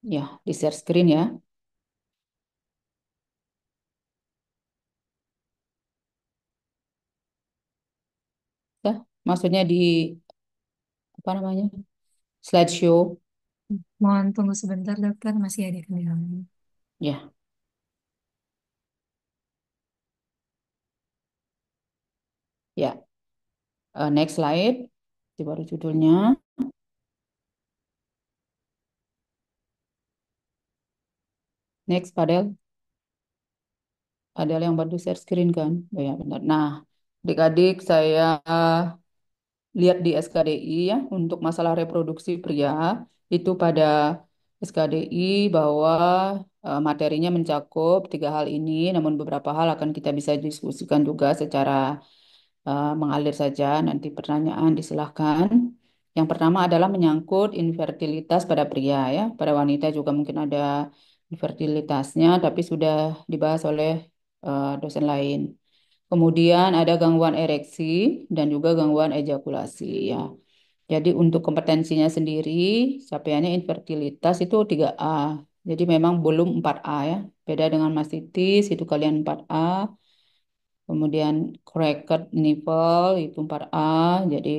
Ya, di share screen ya. Ya, maksudnya di apa namanya? Slideshow. Mohon tunggu sebentar, dokter. Masih ada kendala. Ya, ya. Next slide. Itu baru judulnya. Next, Padel. Padel yang baru share screen kan? Oh, ya, benar. Nah, adik-adik saya lihat di SKDI ya untuk masalah reproduksi pria itu pada SKDI bahwa materinya mencakup tiga hal ini, namun beberapa hal akan kita bisa diskusikan juga secara mengalir saja. Nanti pertanyaan disilahkan. Yang pertama adalah menyangkut infertilitas pada pria ya, pada wanita juga mungkin ada infertilitasnya, tapi sudah dibahas oleh dosen lain. Kemudian ada gangguan ereksi dan juga gangguan ejakulasi ya. Jadi untuk kompetensinya sendiri, capaiannya infertilitas itu 3A. Jadi memang belum 4A ya. Beda dengan mastitis itu kalian 4A. Kemudian cracked nipple itu 4A. Jadi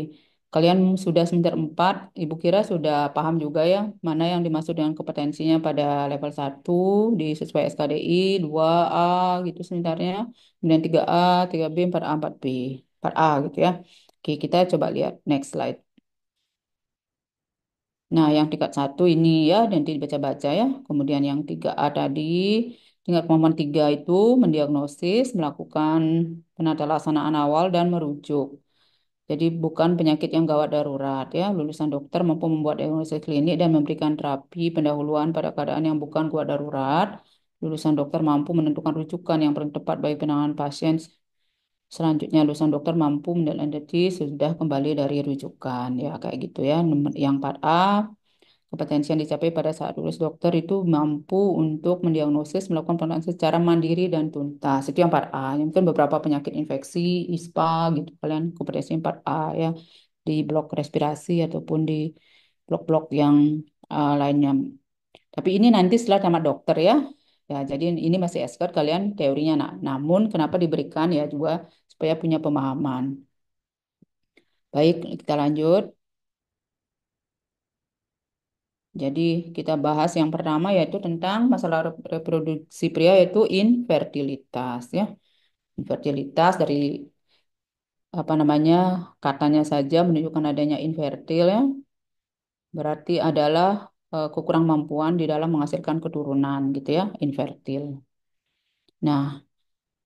kalian sudah semester 4, Ibu kira sudah paham juga ya mana yang dimaksud dengan kompetensinya pada level 1 di sesuai SKDI, 2A gitu sebenarnya. Kemudian 3A, 3B, 4A, 4B. 4A gitu ya. Oke, kita coba lihat next slide. Nah, yang tingkat satu ini ya, nanti dibaca-baca ya. Kemudian yang 3A tadi, tingkat kemampuan 3 itu mendiagnosis, melakukan penata laksanaan awal dan merujuk. Jadi bukan penyakit yang gawat darurat ya. Lulusan dokter mampu membuat diagnosis klinik dan memberikan terapi pendahuluan pada keadaan yang bukan gawat darurat. Lulusan dokter mampu menentukan rujukan yang paling tepat bagi penanganan pasien. Selanjutnya, lulusan dokter mampu menindaklanjuti sudah kembali dari rujukan ya kayak gitu ya. Yang 4A, kompetensi yang dicapai pada saat lulus dokter itu mampu untuk mendiagnosis, melakukan penanganan secara mandiri dan tuntas. Itu yang 4A. Yang mungkin beberapa penyakit infeksi, ISPA gitu. Kalian kompetensi 4A ya di blok respirasi ataupun di blok-blok yang lainnya. Tapi ini nanti setelah tamat dokter ya. Ya, jadi ini masih expert kalian teorinya. Nah, namun kenapa diberikan ya juga supaya punya pemahaman. Baik, kita lanjut. Jadi kita bahas yang pertama yaitu tentang masalah reproduksi pria yaitu infertilitas ya. Infertilitas dari apa namanya katanya saja menunjukkan adanya infertil ya. Berarti adalah kekurang mampuan di dalam menghasilkan keturunan gitu ya, infertil. Nah,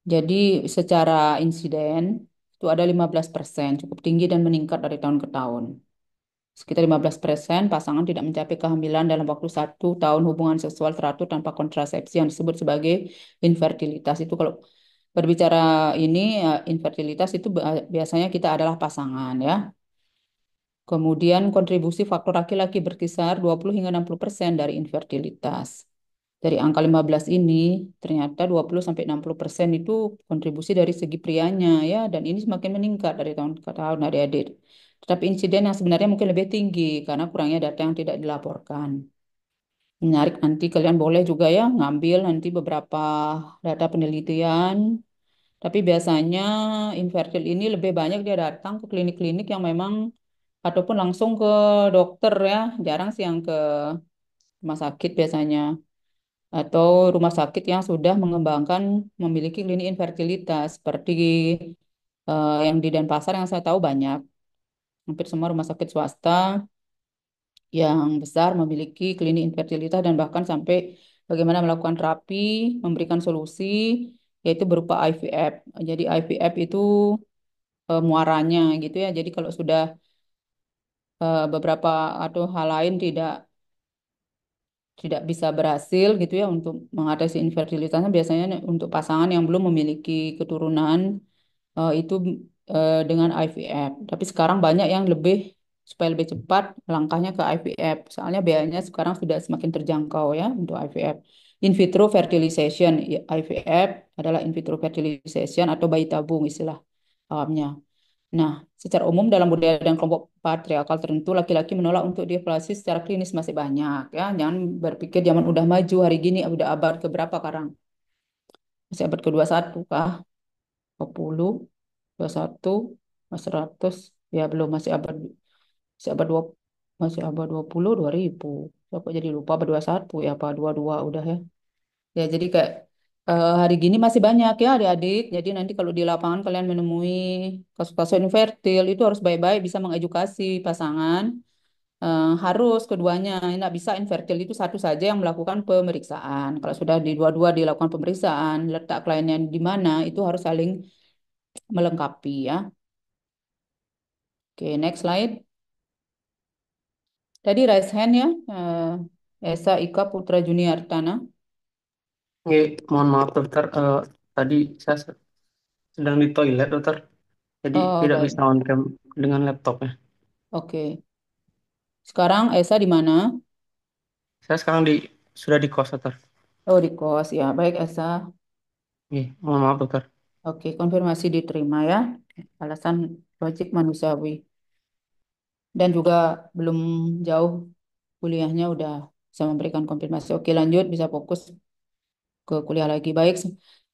jadi secara insiden itu ada 15% cukup tinggi dan meningkat dari tahun ke tahun. Sekitar 15% pasangan tidak mencapai kehamilan dalam waktu 1 tahun hubungan seksual teratur tanpa kontrasepsi yang disebut sebagai infertilitas. Itu kalau berbicara ini infertilitas itu biasanya kita adalah pasangan ya. Kemudian kontribusi faktor laki-laki berkisar 20 hingga 60% dari infertilitas. Dari angka 15 ini ternyata 20 sampai 60% itu kontribusi dari segi prianya ya dan ini semakin meningkat dari tahun ke tahun adik-adik. Tetapi insiden yang sebenarnya mungkin lebih tinggi karena kurangnya data yang tidak dilaporkan. Menarik nanti kalian boleh juga ya ngambil nanti beberapa data penelitian. Tapi biasanya infertil ini lebih banyak dia datang ke klinik-klinik yang memang ataupun langsung ke dokter ya. Jarang sih yang ke rumah sakit biasanya atau rumah sakit yang sudah mengembangkan memiliki klinik infertilitas seperti yang di Denpasar yang saya tahu banyak. Hampir semua rumah sakit swasta yang besar memiliki klinik infertilitas dan bahkan sampai bagaimana melakukan terapi, memberikan solusi yaitu berupa IVF. Jadi IVF itu muaranya gitu ya. Jadi kalau sudah beberapa atau hal lain tidak bisa berhasil gitu ya untuk mengatasi infertilitasnya biasanya untuk pasangan yang belum memiliki keturunan itu dengan IVF. Tapi sekarang banyak yang lebih supaya lebih cepat langkahnya ke IVF. Soalnya biayanya sekarang sudah semakin terjangkau ya untuk IVF. In vitro fertilization, IVF adalah in vitro fertilization atau bayi tabung istilah awamnya. Nah, secara umum dalam budaya dan kelompok patriarkal tertentu, laki-laki menolak untuk dievaluasi secara klinis masih banyak ya. Jangan berpikir zaman udah maju hari gini udah abad ke berapa sekarang? Masih abad ke-21 kah? 20, 21, 100, ya belum masih abad 2, masih abad 20, 2000. Aku jadi lupa abad 21 ya apa 22 udah ya. Ya, jadi kayak hari gini masih banyak ya adik-adik. Jadi nanti kalau di lapangan kalian menemui kasus-kasus infertil itu harus baik-baik bisa mengedukasi pasangan. Harus keduanya, nggak bisa infertil itu satu saja yang melakukan pemeriksaan. Kalau sudah di dua-dua dilakukan pemeriksaan, letak kliennya di mana itu harus saling melengkapi ya. Oke, next slide. Tadi raise hand ya, Esa Ika Putra Juniartana. Oke, mohon maaf dokter, tadi saya sedang di toilet dokter, jadi Oh, tidak bisa baik. on cam dengan laptopnya. Oke. Sekarang Esa di mana? Saya sekarang sudah di kos dokter. Oh, di kos ya. Baik, Esa. Oke, mohon maaf dokter. Oke, konfirmasi diterima ya. Alasan logik manusiawi. Dan juga belum jauh kuliahnya udah bisa memberikan konfirmasi. Oke, lanjut bisa fokus ke kuliah lagi. Baik.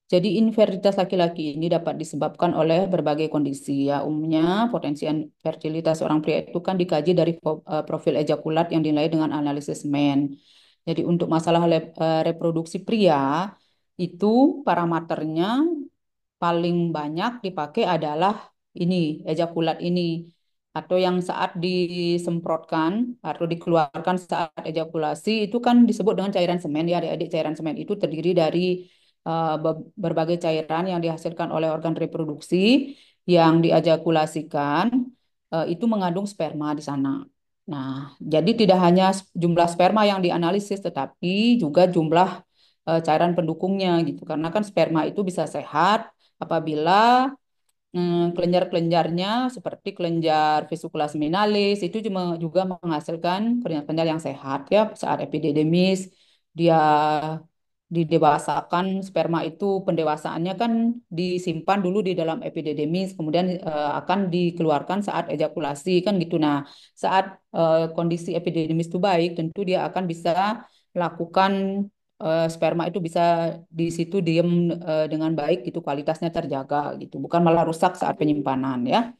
Jadi infertilitas laki-laki ini dapat disebabkan oleh berbagai kondisi ya. Umumnya potensi infertilitas seorang pria itu kan dikaji dari profil ejakulat yang dinilai dengan analisis MEN. Jadi untuk masalah reproduksi pria itu parameternya paling banyak dipakai adalah ini, ejakulat ini, atau yang saat disemprotkan atau dikeluarkan saat ejakulasi itu kan disebut dengan cairan semen ya adik-adik. Cairan semen itu terdiri dari berbagai cairan yang dihasilkan oleh organ reproduksi yang diejakulasikan, itu mengandung sperma di sana. Nah, jadi tidak hanya jumlah sperma yang dianalisis, tetapi juga jumlah cairan pendukungnya gitu. Karena kan sperma itu bisa sehat apabila kelenjar-kelenjarnya seperti kelenjar vesicula seminalis itu juga menghasilkan kelenjar-kelenjar yang sehat ya saat epididymis dia didewasakan sperma itu pendewasaannya kan disimpan dulu di dalam epididymis kemudian akan dikeluarkan saat ejakulasi kan gitu. Nah, saat kondisi epididymis itu baik tentu dia akan bisa melakukan sperma itu bisa di situ diem dengan baik gitu kualitasnya terjaga gitu bukan malah rusak saat penyimpanan ya.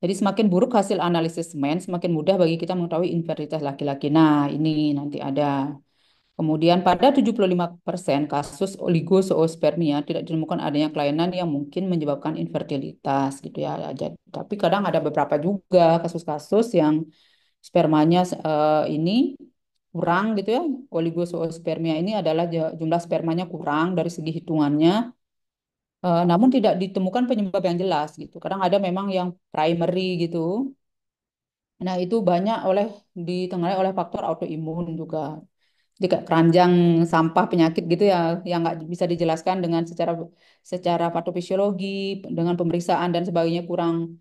Jadi semakin buruk hasil analisis semen semakin mudah bagi kita mengetahui infertilitas laki-laki. Nah, ini nanti ada. Kemudian pada 75% kasus oligozoospermia tidak ditemukan adanya kelainan yang mungkin menyebabkan infertilitas gitu ya. Tapi kadang ada beberapa juga kasus-kasus yang spermanya ini kurang gitu ya. Oligozoospermia ini adalah jumlah spermanya kurang dari segi hitungannya, namun tidak ditemukan penyebab yang jelas gitu. Kadang ada memang yang primary gitu. Nah, itu banyak ditengarai oleh faktor autoimun juga. Jadi kayak keranjang sampah penyakit gitu ya, yang nggak bisa dijelaskan dengan secara secara patofisiologi, dengan pemeriksaan dan sebagainya kurang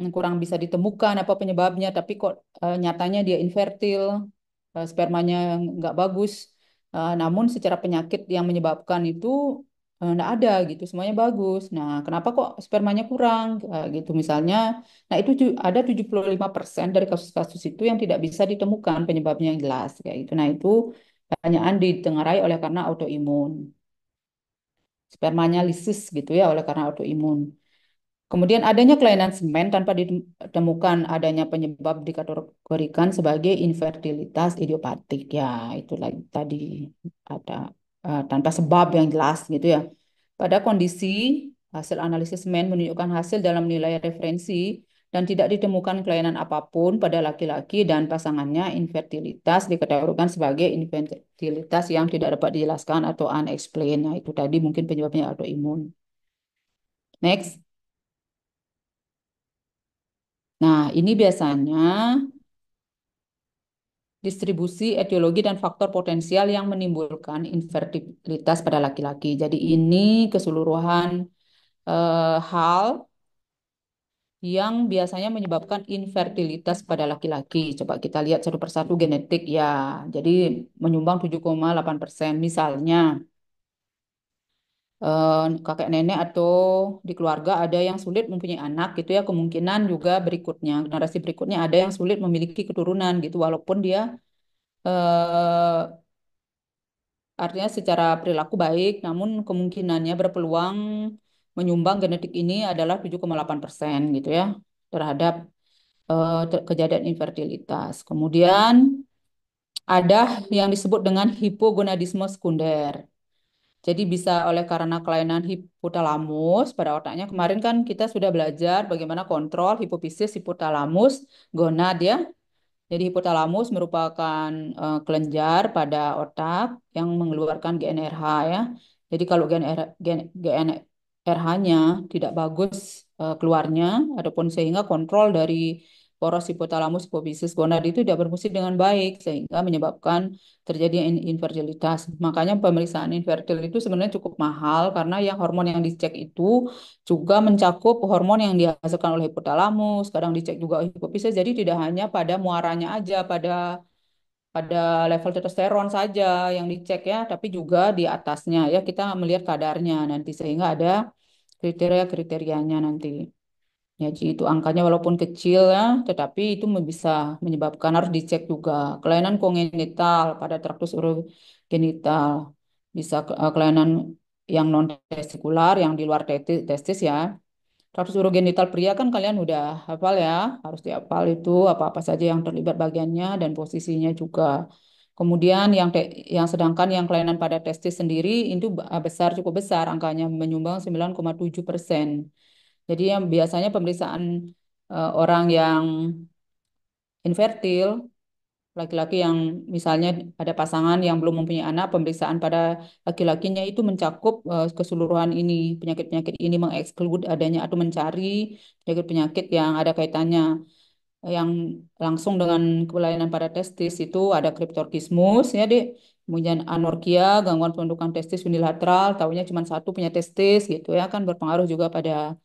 kurang bisa ditemukan apa penyebabnya, tapi kok nyatanya dia infertil, spermanya nggak bagus. Namun secara penyakit yang menyebabkan itu nggak ada gitu, semuanya bagus. Nah, kenapa kok spermanya kurang? Gitu misalnya. Nah, itu ada 75% dari kasus-kasus itu yang tidak bisa ditemukan penyebabnya yang jelas kayak gitu. Nah, itu kebanyakan ditengarai oleh karena autoimun. Spermanya lisis gitu ya oleh karena autoimun. Kemudian adanya kelainan semen tanpa ditemukan adanya penyebab dikategorikan sebagai infertilitas idiopatik. Ya, itu lagi tadi ada tanpa sebab yang jelas gitu ya. Pada kondisi hasil analisis semen menunjukkan hasil dalam nilai referensi dan tidak ditemukan kelainan apapun pada laki-laki dan pasangannya, infertilitas dikategorikan sebagai infertilitas yang tidak dapat dijelaskan atau unexplained. Nah, itu tadi mungkin penyebabnya autoimun. Next. Nah, ini biasanya distribusi etiologi dan faktor potensial yang menimbulkan infertilitas pada laki-laki. Jadi ini keseluruhan hal yang biasanya menyebabkan infertilitas pada laki-laki. Coba kita lihat satu persatu genetik ya. Jadi menyumbang 7,8%. Misalnya kakek nenek atau di keluarga ada yang sulit mempunyai anak gitu ya, kemungkinan juga berikutnya, generasi berikutnya ada yang sulit memiliki keturunan gitu, walaupun dia eh, artinya secara perilaku baik, namun kemungkinannya berpeluang menyumbang genetik ini adalah 7,8% gitu ya terhadap kejadian infertilitas. Kemudian ada yang disebut dengan hipogonadisme sekunder. Jadi bisa oleh karena kelainan hipotalamus pada otaknya. Kemarin kan kita sudah belajar bagaimana kontrol hipofisis, hipotalamus, gonad ya. Jadi hipotalamus merupakan kelenjar pada otak yang mengeluarkan GNRH ya. Jadi kalau GNRH-nya tidak bagus keluarnya ataupun sehingga kontrol dari poros hipotalamus hipofisis gonad itu tidak berfungsi dengan baik sehingga menyebabkan terjadinya infertilitas. Makanya pemeriksaan infertil itu sebenarnya cukup mahal karena yang hormon yang dicek itu juga mencakup hormon yang dihasilkan oleh hipotalamus, kadang dicek juga oleh hipofisis. Jadi tidak hanya pada muaranya aja, pada level testosteron saja yang dicek ya, tapi juga di atasnya ya kita melihat kadarnya nanti sehingga ada kriteria-kriterianya nanti. Ya, jadi itu angkanya walaupun kecil ya, tetapi itu bisa menyebabkan harus dicek juga kelainan kongenital pada traktus urogenital, bisa kelainan yang non testikular yang di luar testis ya. Traktus urogenital pria kan kalian udah hafal ya, harus dihafal itu apa-apa saja yang terlibat bagiannya dan posisinya juga. Kemudian yang sedangkan yang kelainan pada testis sendiri itu besar cukup besar angkanya menyumbang 9,7%. Jadi yang biasanya pemeriksaan orang yang infertil, laki-laki yang misalnya ada pasangan yang belum mempunyai anak, pemeriksaan pada laki-lakinya itu mencakup keseluruhan ini, penyakit-penyakit ini mengeksklud adanya atau mencari penyakit-penyakit yang ada kaitannya yang langsung dengan kelainan pada testis itu ada kriptorkismus ya Dek. Kemudian anorkia, gangguan pembentukan testis unilateral, taunya cuma satu punya testis gitu ya kan berpengaruh juga pada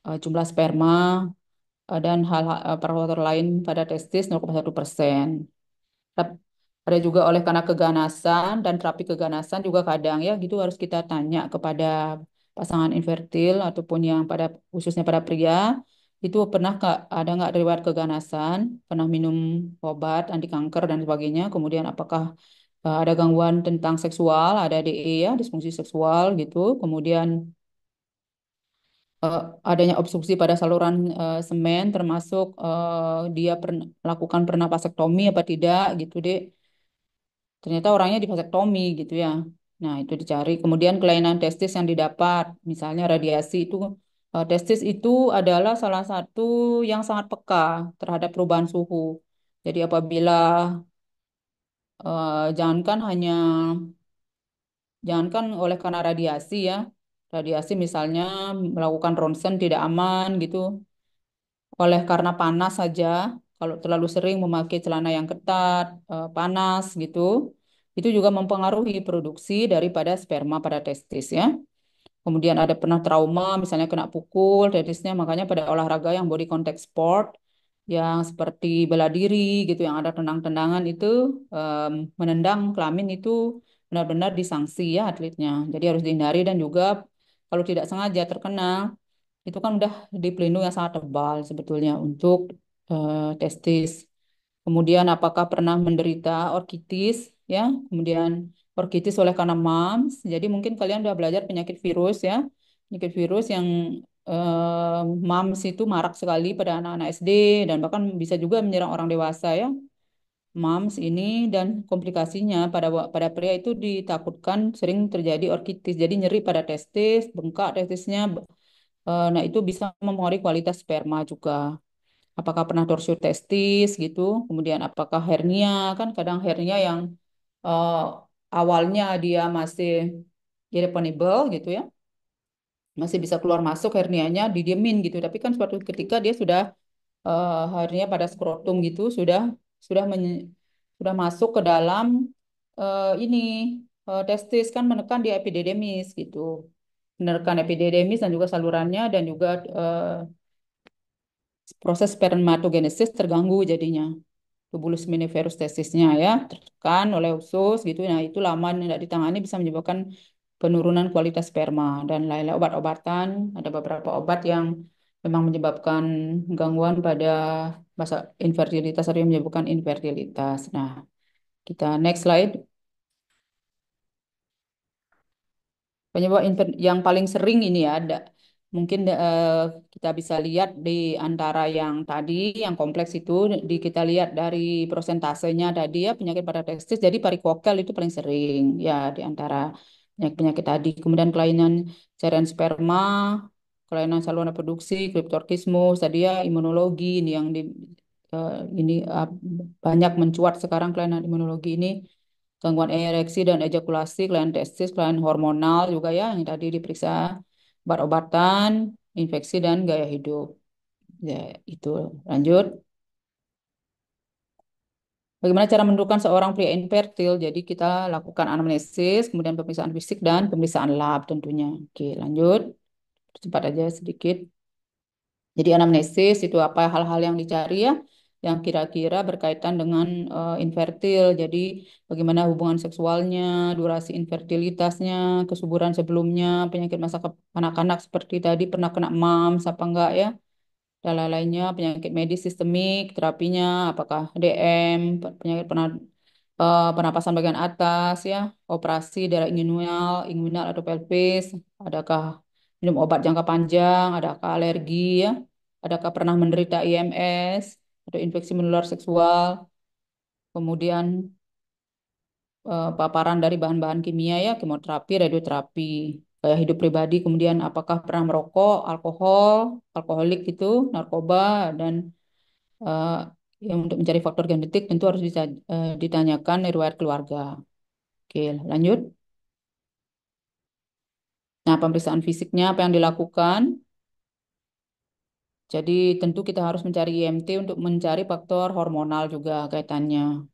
jumlah sperma dan hal-hal parameter lain pada testis 0,1%. Tap- Ada juga oleh karena keganasan dan terapi keganasan juga kadang ya gitu harus kita tanya kepada pasangan infertil ataupun yang pada khususnya pada pria itu pernah ada nggak riwayat keganasan, pernah minum obat anti kanker dan sebagainya, kemudian apakah ada gangguan tentang seksual, ada DE ya, disfungsi seksual gitu, kemudian eh, adanya obstruksi pada saluran semen termasuk dia melakukan pernah vasektomi apa tidak gitu deh. Ternyata orangnya di vasektomi gitu ya. Nah, itu dicari. Kemudian kelainan testis yang didapat, misalnya radiasi itu, testis itu adalah salah satu yang sangat peka terhadap perubahan suhu. Jadi apabila jangankan oleh karena radiasi ya, radiasi misalnya melakukan ronsen tidak aman gitu, oleh karena panas saja, kalau terlalu sering memakai celana yang ketat, panas gitu, itu juga mempengaruhi produksi daripada sperma pada testis ya. Kemudian ada pernah trauma, misalnya kena pukul, testisnya, makanya pada olahraga yang body contact sport, yang seperti bela diri gitu, yang ada tendang-tendangan itu, menendang kelamin itu benar-benar disanksi ya atletnya. Jadi harus dihindari dan juga kalau tidak sengaja terkena itu kan udah di pelindung yang sangat tebal sebetulnya untuk testis. Kemudian apakah pernah menderita orkitis ya? Kemudian orkitis oleh karena MAMS. Jadi mungkin kalian udah belajar penyakit virus ya. Penyakit virus yang MAMS itu marak sekali pada anak-anak SD dan bahkan bisa juga menyerang orang dewasa ya. MAMS ini dan komplikasinya pada pria itu ditakutkan sering terjadi orkitis. Jadi nyeri pada testis, bengkak testisnya. Nah, itu bisa mempengaruhi kualitas sperma juga. Apakah pernah torsiun testis gitu, kemudian apakah hernia, kan kadang hernia yang eh, awalnya dia masih irreparable gitu ya, masih bisa keluar masuk hernianya didiemin gitu, tapi kan suatu ketika dia sudah hernia pada skrotum gitu, sudah sudah masuk ke dalam ini testis kan menekan di epididymis gitu, menekan epididymis dan juga salurannya dan juga proses spermatogenesis terganggu jadinya. Tubulus minivirus testisnya ya tertekan oleh usus gitu. Nah itu lama tidak ditangani bisa menyebabkan penurunan kualitas sperma dan lain-lain obat-obatan. Ada beberapa obat yang memang menyebabkan gangguan pada masa infertilitas atau yang menyebabkan infertilitas. Nah, kita next slide. Penyebab yang paling sering ini ya, ada mungkin kita bisa lihat di antara yang tadi, yang kompleks itu, kita lihat dari prosentasenya tadi ya penyakit pada testis. Jadi varikokel itu paling sering ya di antara penyakit-penyakit tadi. Kemudian kelainan cairan sperma, kelainan saluran reproduksi, kriptorkismus, tadi ya imunologi ini yang ini banyak mencuat sekarang kelainan imunologi ini, gangguan ereksi dan ejakulasi, kelainan testis, kelainan hormonal juga ya yang tadi diperiksa, obat-obatan, infeksi dan gaya hidup. Ya, itu. Lanjut. Bagaimana cara menentukan seorang pria infertil? Jadi kita lakukan anamnesis, kemudian pemeriksaan fisik dan pemeriksaan lab tentunya. Oke, lanjut. Cepat aja sedikit. Jadi anamnesis itu apa hal-hal yang dicari ya, yang kira-kira berkaitan dengan infertil. Jadi bagaimana hubungan seksualnya, durasi infertilitasnya, kesuburan sebelumnya, penyakit masa kanak-kanak seperti tadi pernah kena MAMS apa enggak ya, dan lain-lainnya, penyakit medis sistemik, terapinya, apakah DM, penyakit pernapasan bagian atas ya, operasi daerah inguinal, atau pelvis, adakah minum obat jangka panjang, adakah alergi ya, adakah pernah menderita IMS atau infeksi menular seksual, kemudian paparan dari bahan-bahan kimia ya, kemoterapi, radioterapi, gaya hidup pribadi, kemudian apakah pernah merokok, alkohol, alkoholik itu, narkoba, dan eh, yang untuk mencari faktor genetik tentu harus ditanyakan riwayat keluarga. Oke, lanjut. Nah, pemeriksaan fisiknya apa yang dilakukan? Jadi tentu kita harus mencari IMT untuk mencari faktor hormonal juga kaitannya.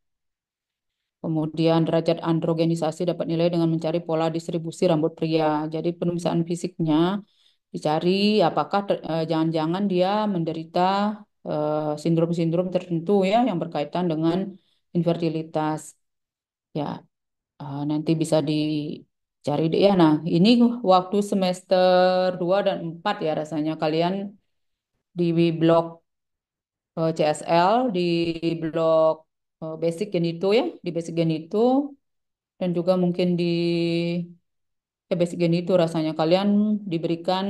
Kemudian derajat androgenisasi dapat nilai dengan mencari pola distribusi rambut pria. Jadi pemeriksaan fisiknya dicari apakah jangan-jangan dia menderita sindrom-sindrom tertentu ya yang berkaitan dengan infertilitas. Ya, nanti bisa dicari deh ya. Nah, ini waktu semester 2 dan 4 ya rasanya kalian di blok CSL, di blok basic genito ya, di basic genito dan juga mungkin di basic genito rasanya kalian diberikan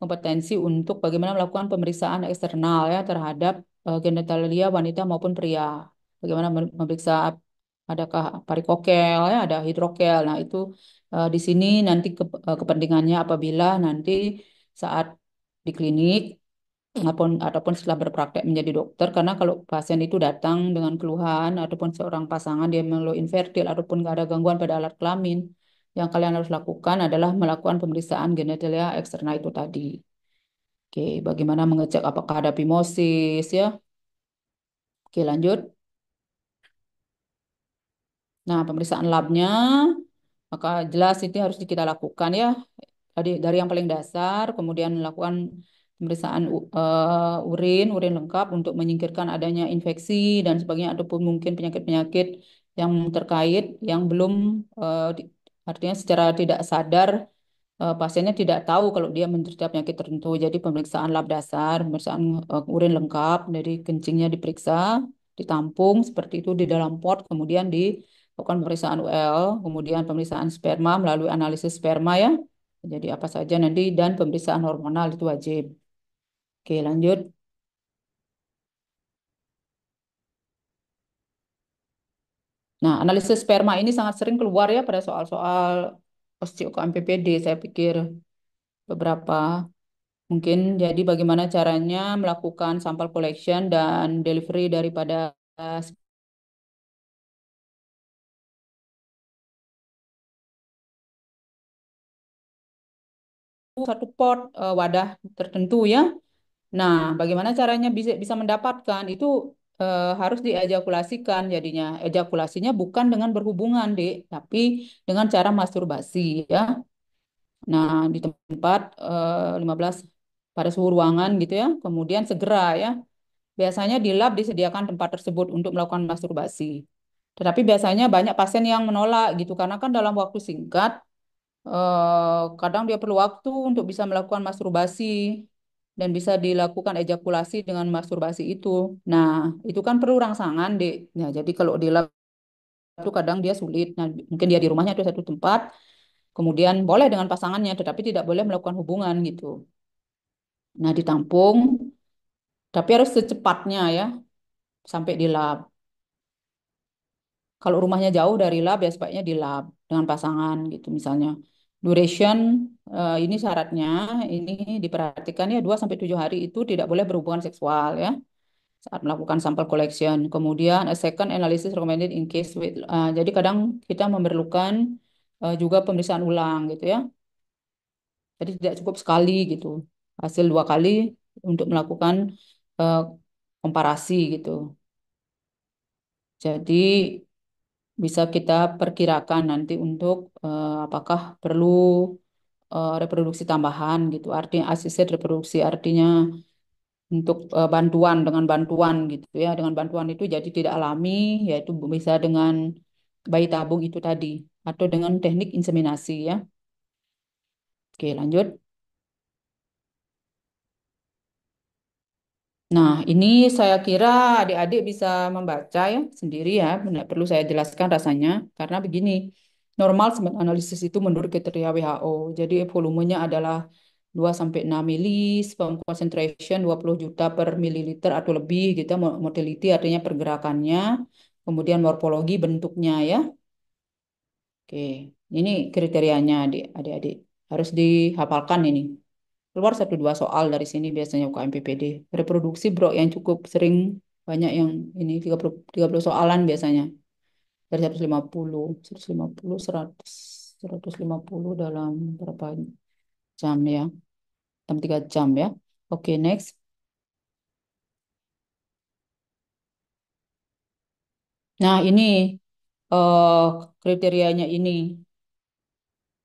kompetensi untuk bagaimana melakukan pemeriksaan eksternal ya terhadap genitalia wanita maupun pria. Bagaimana memeriksa adakah varikokel ya, ada hidrokel. Nah, itu di sini nanti kepentingannya apabila nanti saat di klinik ataupun setelah berpraktek menjadi dokter, karena kalau pasien itu datang dengan keluhan ataupun seorang pasangan dia mengeluh infertil ataupun nggak ada gangguan pada alat kelamin, yang kalian harus lakukan adalah melakukan pemeriksaan genitalia eksternal itu tadi. Oke, bagaimana mengecek apakah ada fimosis ya. Oke, lanjut. Nah, pemeriksaan labnya maka jelas itu harus kita lakukan ya. Dari yang paling dasar, kemudian melakukan pemeriksaan urin lengkap untuk menyingkirkan adanya infeksi dan sebagainya, ataupun mungkin penyakit-penyakit yang terkait yang belum artinya secara tidak sadar pasiennya tidak tahu kalau dia menderita penyakit tertentu. Jadi pemeriksaan lab dasar, pemeriksaan urin lengkap, dari kencingnya diperiksa, ditampung seperti itu di dalam pot, kemudian dilakukan pemeriksaan UL, kemudian pemeriksaan sperma melalui analisis sperma ya. Jadi apa saja nanti dan pemeriksaan hormonal itu wajib. Oke, lanjut. Nah, analisis sperma ini sangat sering keluar ya pada soal-soal osteokom PPD. Saya pikir beberapa mungkin jadi bagaimana caranya melakukan sampel collection dan delivery daripada satu pot wadah tertentu ya. Nah, bagaimana caranya bisa bisa mendapatkan itu harus diejakulasikan jadinya. Ejakulasinya bukan dengan berhubungan, Dek, tapi dengan cara masturbasi ya. Nah, di tempat 15 pada suhu ruangan gitu ya. Kemudian segera ya. Biasanya di lab disediakan tempat tersebut untuk melakukan masturbasi. Tetapi biasanya banyak pasien yang menolak gitu karena kan dalam waktu singkat kadang dia perlu waktu untuk bisa melakukan masturbasi dan bisa dilakukan ejakulasi dengan masturbasi itu. Nah, itu kan perlu rangsangan, Dek. Nah, jadi kalau di lab itu kadang dia sulit. Nah, mungkin dia di rumahnya itu satu tempat, kemudian boleh dengan pasangannya, tetapi tidak boleh melakukan hubungan gitu. Nah, ditampung, tapi harus secepatnya ya, sampai di lab. Kalau rumahnya jauh dari lab, ya sebaiknya di lab dengan pasangan gitu misalnya. Duration, ini syaratnya, ini diperhatikan ya 2 sampai 7 hari itu tidak boleh berhubungan seksual ya saat melakukan sampel collection. Kemudian a second analysis recommended in case with, jadi kadang kita memerlukan juga pemeriksaan ulang gitu ya. Jadi tidak cukup sekali gitu. Hasil 2 kali untuk melakukan eh, komparasi gitu. Jadi bisa kita perkirakan nanti untuk apakah perlu reproduksi tambahan gitu. Artinya asisten reproduksi artinya untuk bantuan dengan bantuan gitu ya. Dengan bantuan itu jadi tidak alami yaitu bisa dengan bayi tabung itu tadi atau dengan teknik inseminasi ya. Oke, lanjut. Nah, ini saya kira adik-adik bisa membaca ya sendiri ya, tidak perlu saya jelaskan rasanya. Karena begini, normal semen analisis itu menurut kriteria WHO. Jadi volumenya adalah 2 sampai 6 mili, sperm concentration 20 juta per mililiter atau lebih gitu. Motility artinya pergerakannya, kemudian morfologi bentuknya ya. Oke, ini kriterianya adik-adik. Harus dihafalkan ini. Keluar 1 2 soal dari sini biasanya UKM PPD. Reproduksi bro yang cukup sering banyak yang ini 30 soalan biasanya. Dari 150, 150, 150 dalam berapa jam ya? Dalam 3 jam ya. Oke, next. Nah, ini eh kriterianya ini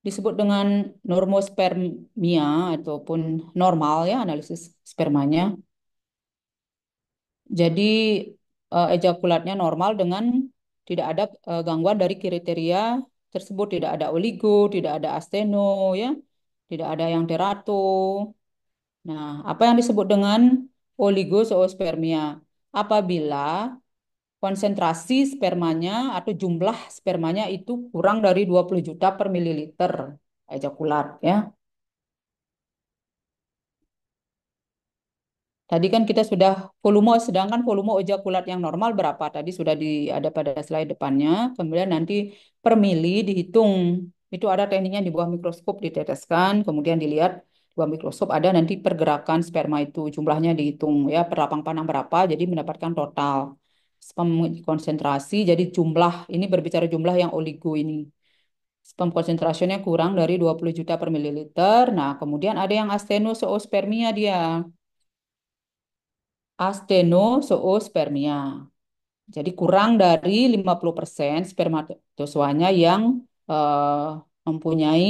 disebut dengan normospermia ataupun normal ya analisis spermanya. Jadi ejakulatnya normal dengan tidak ada gangguan dari kriteria tersebut, tidak ada oligo, tidak ada asteno, ya, tidak ada yang terato. Nah, apa yang disebut dengan oligozoospermia? Apabila konsentrasi spermanya atau jumlah spermanya itu kurang dari 20 juta per mililiter ejakulat, ya. Tadi kan kita sudah sedangkan volume ejakulat yang normal berapa? Tadi sudah ada pada slide depannya. Kemudian nanti per mili dihitung. Itu ada tekniknya di bawah mikroskop diteteskan, kemudian dilihat di bawah mikroskop ada nanti pergerakan sperma itu jumlahnya dihitung ya per lapang panah berapa, jadi mendapatkan total sperm konsentrasi. Jadi jumlah ini berbicara jumlah yang oligo ini. Sperm konsentrasinya kurang dari 20 juta per mililiter. Nah, kemudian ada yang astenozoospermia dia. Astenozoospermia. Jadi kurang dari 50% spermatozoanya yang eh, mempunyai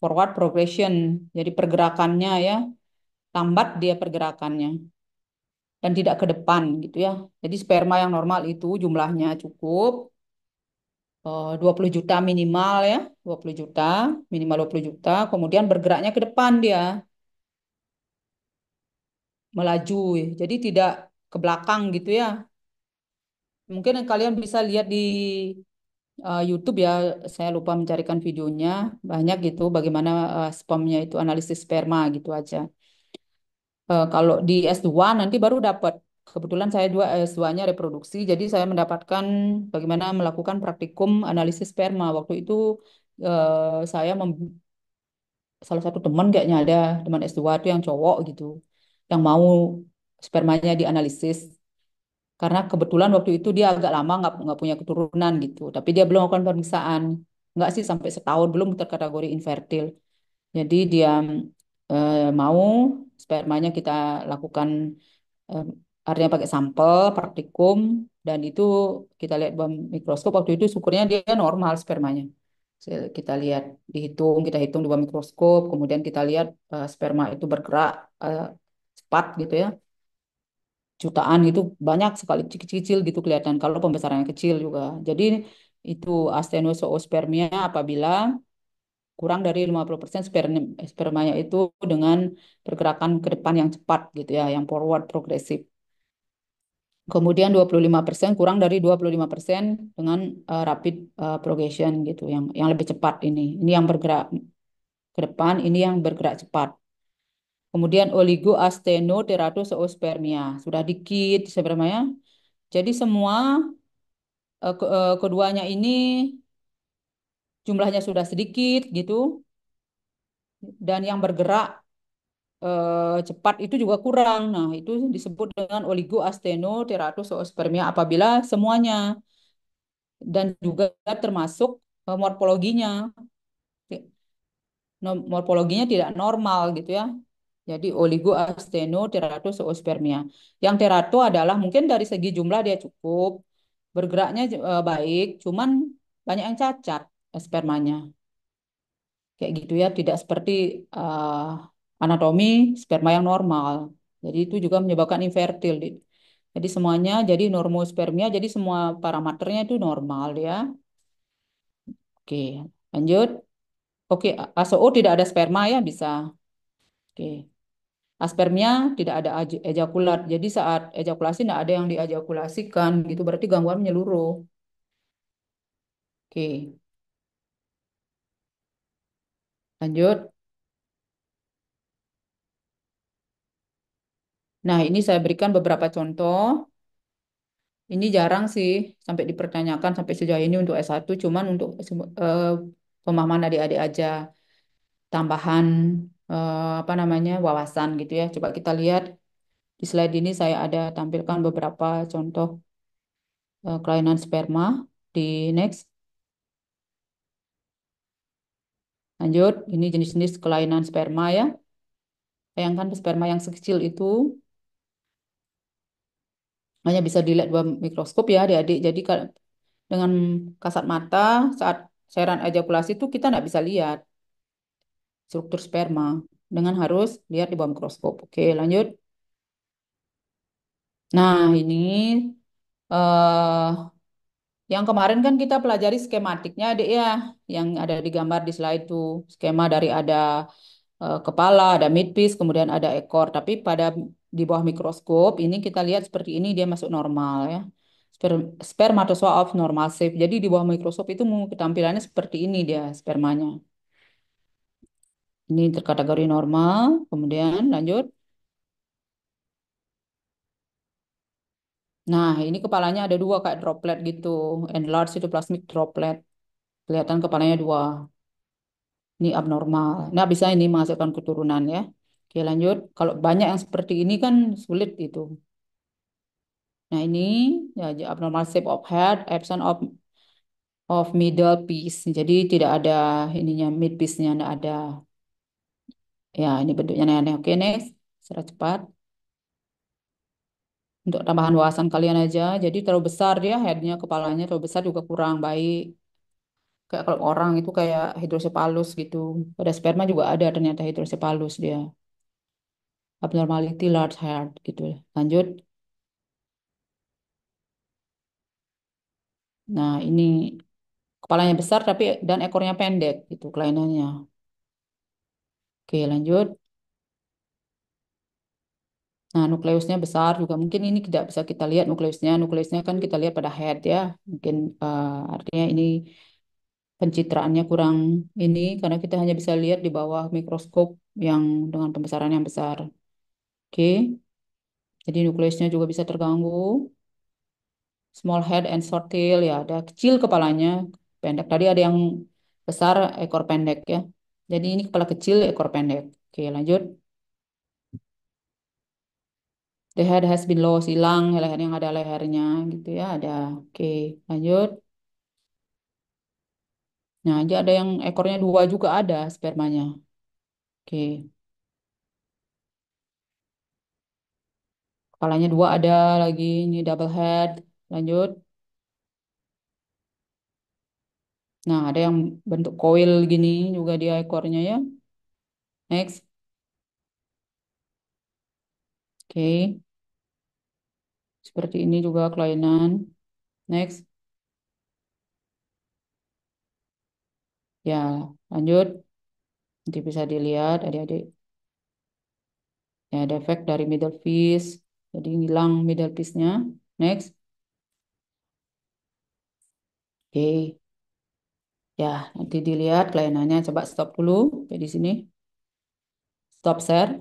forward progression. Jadi pergerakannya ya, lambat dia pergerakannya dan tidak ke depan gitu ya. Jadi sperma yang normal itu jumlahnya cukup 20 juta minimal ya, 20 juta, minimal 20 juta, kemudian bergeraknya ke depan dia, melaju. Jadi tidak ke belakang gitu ya. Mungkin kalian bisa lihat di YouTube ya, saya lupa mencarikan videonya, banyak gitu bagaimana spermnya itu analisis sperma gitu aja. Kalau di S2 nanti baru dapat. Kebetulan saya dua S2-nya reproduksi, jadi saya mendapatkan bagaimana melakukan praktikum analisis sperma. Waktu itu saya salah satu teman kayaknya ada teman S2 itu yang cowok gitu, yang mau spermanya dianalisis. Karena kebetulan waktu itu dia agak lama nggak punya keturunan gitu. Tapi dia belum melakukan pemeriksaan. Nggak sih sampai setahun belum terkategori infertil. Jadi dia mau spermanya kita lakukan eh, artinya pakai sampel, praktikum, dan itu kita lihat bawah mikroskop. Waktu itu syukurnya dia normal spermanya. Kita lihat, kita hitung di bawah mikroskop, kemudian kita lihat sperma itu bergerak eh, cepat gitu ya jutaan itu banyak sekali kecil-kecil gitu kelihatan kalau pembesarannya kecil juga. Jadi itu astenozoospermia apabila kurang dari 50% spermanya itu dengan pergerakan ke depan yang cepat gitu ya, yang forward progresif. Kemudian 25% kurang dari 25% dengan rapid progression gitu, yang lebih cepat ini. Ini yang bergerak ke depan, ini yang bergerak cepat. Kemudian oligoastenoteratozoospermia, sudah dikit spermanya. Jadi semua keduanya ini jumlahnya sudah sedikit gitu, dan yang bergerak cepat itu juga kurang. Nah, itu disebut dengan oligoastenoteratozoospermia apabila semuanya dan juga termasuk morfologinya. Morfologinya tidak normal gitu ya. Jadi oligoastenoteratozoospermia. Yang terato adalah mungkin dari segi jumlah dia cukup, bergeraknya baik, cuman banyak yang cacat spermanya. Kayak gitu ya, tidak seperti anatomi sperma yang normal. Jadi itu juga menyebabkan infertil. Jadi semuanya jadi normospermia, jadi semua parameternya itu normal ya. Oke, lanjut. Oke, ASO tidak ada sperma ya bisa. Oke. Aspermia tidak ada ejakulat. Jadi saat ejakulasi tidak ada yang diejakulasikan gitu berarti gangguan menyeluruh. Oke, lanjut. Nah, ini saya berikan beberapa contoh. Ini jarang sih sampai dipertanyakan sampai sejauh ini untuk S1, cuman untuk pemahaman adik-adik aja, tambahan apa namanya wawasan gitu ya. Coba kita lihat di slide ini saya ada tampilkan beberapa contoh kelainan sperma di next. Lanjut, ini jenis-jenis kelainan sperma ya. Bayangkan sperma yang sekecil itu hanya bisa dilihat dua mikroskop ya adik-adik. Jadi dengan kasat mata saat cairan ejakulasi itu kita nggak bisa lihat struktur sperma dengan harus lihat di bawah mikroskop. Oke, lanjut. Nah, ini eh yang kemarin kan kita pelajari skematiknya adik ya, yang ada di gambar di slide itu. Skema dari ada kepala, ada midpiece, kemudian ada ekor. Tapi di bawah mikroskop ini kita lihat seperti ini dia masuk normal ya. Spermatozoa of normal shape. Jadi di bawah mikroskop itu tampilannya seperti ini dia spermanya. Ini terkategori normal. Kemudian lanjut. Nah, ini kepalanya ada dua kayak droplet gitu. Enlarged cytoplasmic droplet. Kelihatan kepalanya dua. Ini abnormal. Nah, bisa ini menghasilkan keturunan ya. Oke, lanjut. Kalau banyak yang seperti ini kan sulit itu. Nah, ini ya abnormal shape of head, absence of middle piece. Jadi tidak ada ininya mid piece-nya tidak ada. Ya, ini bentuknya aneh. Oke, next. Secara cepat. Untuk tambahan wawasan kalian aja. Jadi terlalu besar dia headnya, kepalanya terlalu besar juga kurang baik. Kayak kalau orang itu kayak hidrocephalus gitu. Pada sperma juga ada ternyata hidrocephalus dia. Abnormality large head gitu. Lanjut. Nah, ini kepalanya besar tapi dan ekornya pendek gitu kelainannya. Oke, lanjut. Nah, nukleusnya besar juga. Mungkin ini tidak bisa kita lihat nukleusnya. Nukleusnya kan kita lihat pada head ya. Mungkin artinya ini pencitraannya kurang ini karena kita hanya bisa lihat di bawah mikroskop yang dengan pembesaran yang besar. Oke, jadi nukleusnya juga bisa terganggu. Small head and short tail ya, ada kecil kepalanya, pendek. Tadi ada yang besar, ekor pendek ya. Jadi ini kepala kecil, ekor pendek. Oke, lanjut. The head has been lost, hilang leher yang ada lehernya gitu ya, ada. Oke, lanjut. Nah, jadi ada yang ekornya dua juga ada spermanya. Oke, kepalanya dua ada lagi, ini double head. Lanjut. Nah, ada yang bentuk koil gini juga dia ekornya ya. Next. Oke, seperti ini juga kelainan. Next. Ya, lanjut. Nanti bisa dilihat adik-adik. Ya, ada efek dari middle piece. Jadi hilang middle piece-nya. Next. Oke. Ya, nanti dilihat kelayanannya. Coba stop dulu. Kayak di sini. Stop share.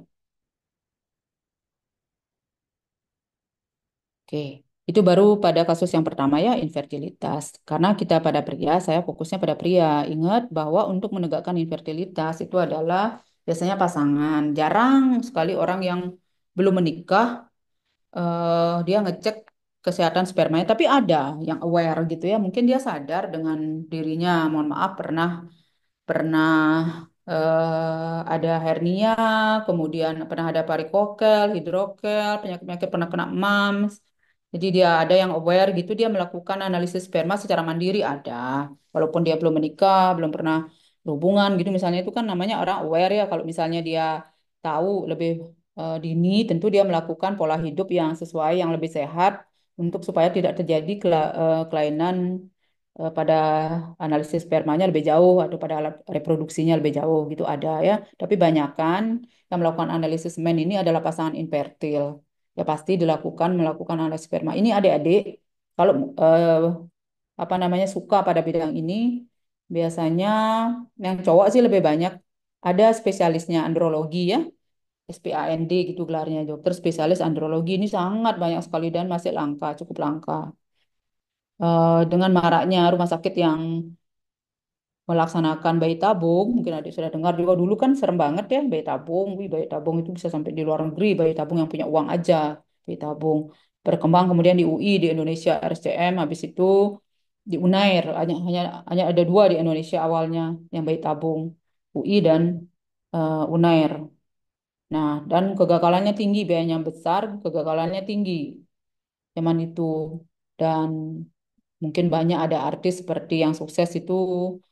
Oke. Itu baru pada kasus yang pertama ya, infertilitas. Karena kita pada pria, saya fokusnya pada pria. Ingat bahwa untuk menegakkan infertilitas itu adalah biasanya pasangan. Jarang sekali orang yang belum menikah, dia ngecek kesehatan spermanya. Tapi ada yang aware gitu ya. Mungkin dia sadar dengan dirinya, mohon maaf, pernah pernah ada hernia, kemudian pernah ada varikokel, hidrokel, penyakit-penyakit pernah kena MAMS. Jadi dia ada yang aware gitu, dia melakukan analisis sperma secara mandiri ada. Walaupun dia belum menikah, belum pernah berhubungan gitu misalnya itu kan namanya orang aware ya. Kalau misalnya dia tahu lebih dini, tentu dia melakukan pola hidup yang sesuai, yang lebih sehat untuk supaya tidak terjadi kelainan pada analisis spermanya lebih jauh atau pada alat reproduksinya lebih jauh gitu ada ya. Tapi banyakan yang melakukan analisis semen ini adalah pasangan infertil. Ya pasti dilakukan melakukan analisis sperma. Ini adik-adik kalau apa namanya suka pada bidang ini biasanya yang cowok sih lebih banyak ada spesialisnya andrologi ya. SPAND gitu gelarnya dokter spesialis andrologi ini sangat banyak sekali dan masih langka, cukup langka. Dengan maraknya rumah sakit yang melaksanakan bayi tabung. Mungkin adik sudah dengar juga dulu kan serem banget ya bayi tabung. Wih, bayi tabung itu bisa sampai di luar negeri, bayi tabung yang punya uang aja, bayi tabung. Berkembang kemudian di UI di Indonesia RSCM, habis itu di Unair. Hanya ada dua di Indonesia awalnya yang bayi tabung, UI dan Unair. Nah, dan kegagalannya tinggi, biayanya besar, kegagalannya tinggi zaman itu. Dan mungkin banyak ada artis seperti yang sukses itu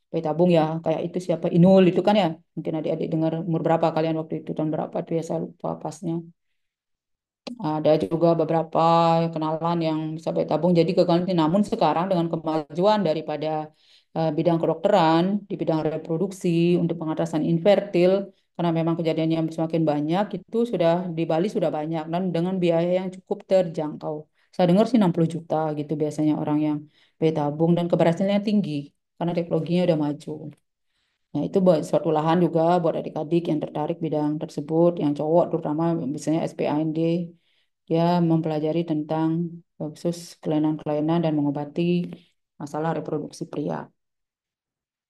bayi tabung ya kayak itu siapa Inul itu kan ya mungkin adik-adik dengar umur berapa kalian waktu itu tahun berapa tuh ya saya lupa pasnya. Ada juga beberapa kenalan yang bisa bayi tabung jadi kegagalan namun sekarang dengan kemajuan daripada bidang kedokteran di bidang reproduksi untuk pengatasan infertil karena memang kejadiannya semakin banyak itu sudah di Bali sudah banyak dan dengan biaya yang cukup terjangkau. Saya dengar sih 60 juta gitu biasanya orang yang bayi tabung dan keberhasilannya tinggi karena teknologinya udah maju. Nah, itu buat suatu lahan juga buat adik-adik yang tertarik bidang tersebut, yang cowok terutama misalnya SPAND, dia mempelajari tentang khusus kelainan-kelainan dan mengobati masalah reproduksi pria.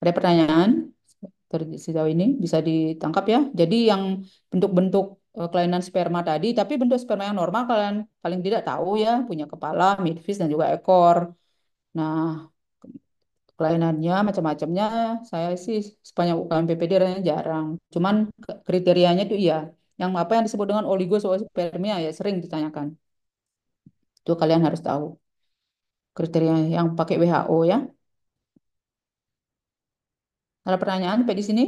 Ada pertanyaan sejauh ini bisa ditangkap ya. Jadi yang bentuk-bentuk kelainan sperma tadi, tapi bentuk sperma yang normal kalian paling tidak tahu ya, punya kepala, midfish dan juga ekor. Nah, kelainannya macam-macamnya saya sih sepanjang UKM PPD rasanya jarang. Cuman kriterianya itu iya. Yang apa yang disebut dengan oligospermia ya sering ditanyakan. Itu kalian harus tahu. Kriteria yang pakai WHO ya. Ada pertanyaan sampai di sini?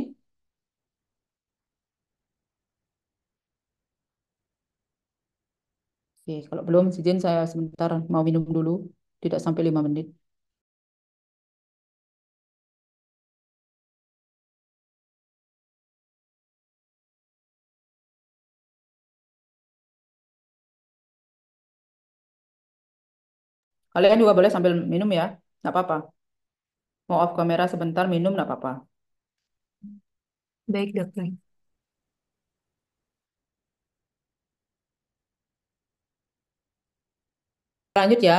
Oke, kalau belum izin saya sebentar mau minum dulu. Tidak sampai 5 menit. Kalian juga boleh sambil minum ya. Nggak apa-apa. Mau off kamera sebentar minum nggak apa-apa. Baik, dokter. Lanjut ya.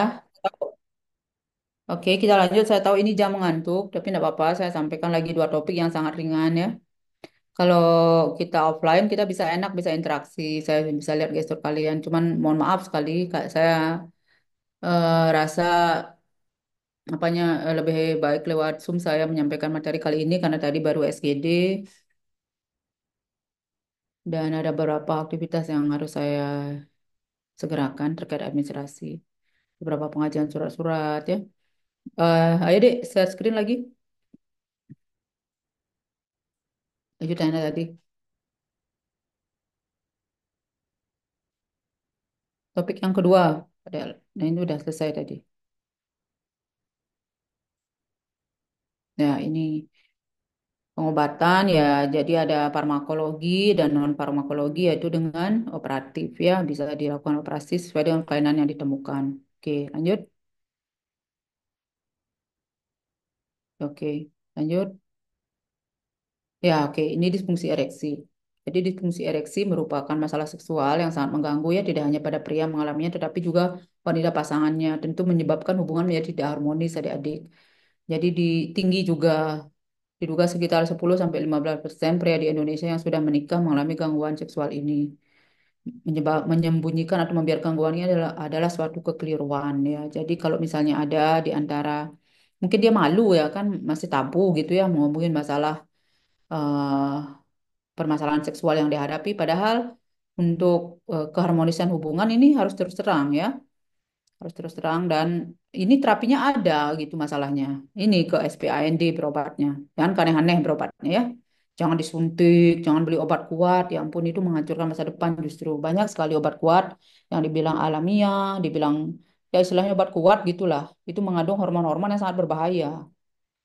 Oke, kita lanjut. Saya tahu ini jam mengantuk, tapi nggak apa-apa. Saya sampaikan lagi dua topik yang sangat ringan ya. Kalau kita offline, kita bisa enak, bisa interaksi. Saya bisa lihat gestur kalian. Cuman mohon maaf sekali, Kak, saya rasa apanya lebih baik lewat Zoom saya menyampaikan materi kali ini karena tadi baru SGD dan ada beberapa aktivitas yang harus saya segerakan terkait administrasi. Beberapa pengajian surat-surat ya. Ayo deh, share screen lagi. Lanjutannya tadi. Topik yang kedua. Nah, ini udah selesai tadi. Ya, ini. Pengobatan ya, jadi ada farmakologi dan non farmakologi yaitu dengan operatif ya, bisa dilakukan operasi sesuai dengan kelainan yang ditemukan. Oke, lanjut. Oke, lanjut. Ya, oke, ini disfungsi ereksi. Jadi disfungsi ereksi merupakan masalah seksual yang sangat mengganggu ya, tidak hanya pada pria mengalaminya, tetapi juga wanita pasangannya. Tentu menyebabkan hubungan menjadi tidak harmonis adik-adik. Jadi tinggi juga diduga sekitar 10-15% pria di Indonesia yang sudah menikah mengalami gangguan seksual ini. Menyembunyikan atau membiarkan gangguan ini adalah suatu kekeliruan ya. Jadi kalau misalnya ada di antara mungkin dia malu ya kan masih tabu gitu ya mau ngomongin masalah eh, permasalahan seksual yang dihadapi padahal untuk keharmonisan hubungan ini harus terus terang ya. Harus terus terang dan ini terapinya ada gitu masalahnya. Ini ke SPAND berobatnya. Jangan aneh-aneh berobatnya ya. Jangan disuntik, jangan beli obat kuat. Ya ampun itu menghancurkan masa depan justru. Banyak sekali obat kuat yang dibilang alamiah, dibilang ya istilahnya obat kuat gitulah. Itu mengandung hormon-hormon yang sangat berbahaya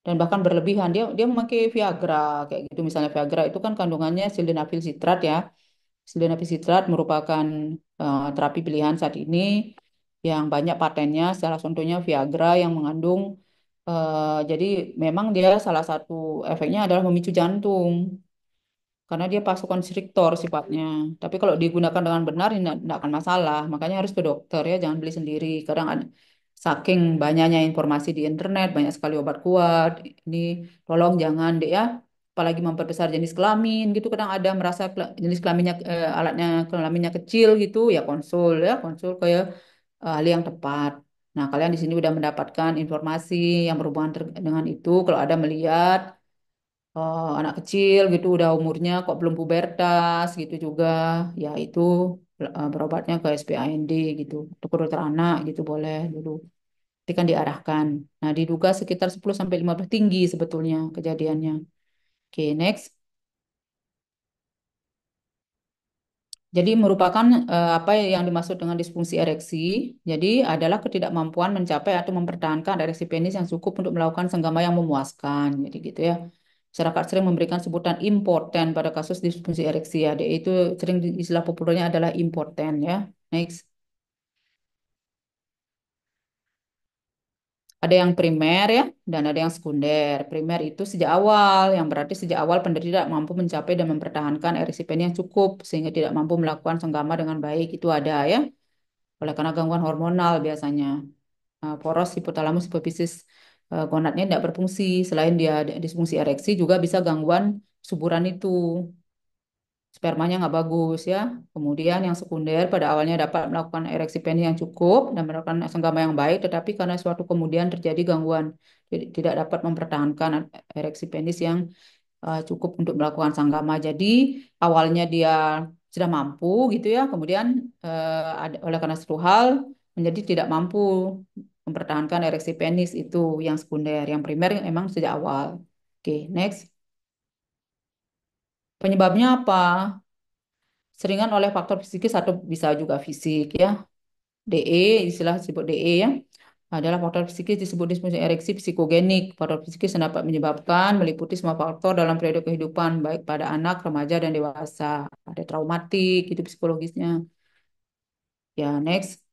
dan bahkan berlebihan. Dia memakai Viagra kayak gitu. Misalnya Viagra itu kan kandungannya sildenafil sitrat ya. Sildenafil sitrat merupakan terapi pilihan saat ini yang banyak patennya, salah contohnya Viagra yang mengandung, jadi memang dia salah satu efeknya adalah memicu jantung karena dia vasokonstriktor sifatnya. Tapi kalau digunakan dengan benar ini tidak akan masalah. Makanya harus ke dokter ya, jangan beli sendiri. Kadang saking banyaknya informasi di internet, banyak sekali obat kuat. Ini tolong jangan deh ya. Apalagi memperbesar jenis kelamin gitu. Kadang ada merasa jenis kelaminnya alatnya kelaminnya kecil gitu ya konsul ke ahli yang tepat. Nah, kalian di sini udah mendapatkan informasi yang berhubungan dengan itu. Kalau ada melihat anak kecil gitu udah umurnya kok belum pubertas gitu juga ya itu berobatnya ke SPAND gitu atau ke dokter anak gitu boleh dulu nanti kan diarahkan nah diduga sekitar 10-15 tinggi sebetulnya kejadiannya. Oke, next. Jadi merupakan apa yang dimaksud dengan disfungsi ereksi. Jadi adalah ketidakmampuan mencapai atau mempertahankan ereksi penis yang cukup untuk melakukan senggama yang memuaskan. Jadi gitu ya. Masyarakat sering memberikan sebutan impoten pada kasus disfungsi ereksi ya. Itu sering istilah populernya adalah impoten ya. Next. Ada yang primer ya, dan ada yang sekunder. Primer itu sejak awal, yang berarti sejak awal penderita tidak mampu mencapai dan mempertahankan ereksi penis yang cukup, sehingga tidak mampu melakukan senggama dengan baik. Itu ada ya. Oleh karena gangguan hormonal biasanya. Poros hipotalamus hipofisis gonadnya tidak berfungsi. Selain dia disfungsi ereksi juga bisa gangguan suburan itu. Spermanya nggak bagus ya. Kemudian yang sekunder pada awalnya dapat melakukan ereksi penis yang cukup dan melakukan senggama yang baik, tetapi karena suatu kemudian terjadi gangguan tidak dapat mempertahankan ereksi penis yang cukup untuk melakukan sanggama. Jadi awalnya dia sudah mampu gitu ya, kemudian oleh karena satu hal menjadi tidak mampu mempertahankan ereksi penis itu yang sekunder. Yang primer emang sejak awal. Oke, next. Penyebabnya apa? Seringan oleh faktor psikis atau bisa juga fisik ya. DE, istilah disebut DE ya, adalah faktor psikis disebut disfungsi ereksi psikogenik. Faktor psikis yang dapat menyebabkan meliputi semua faktor dalam periode kehidupan, baik pada anak, remaja, dan dewasa. Ada traumatik, itu psikologisnya. Ya, next.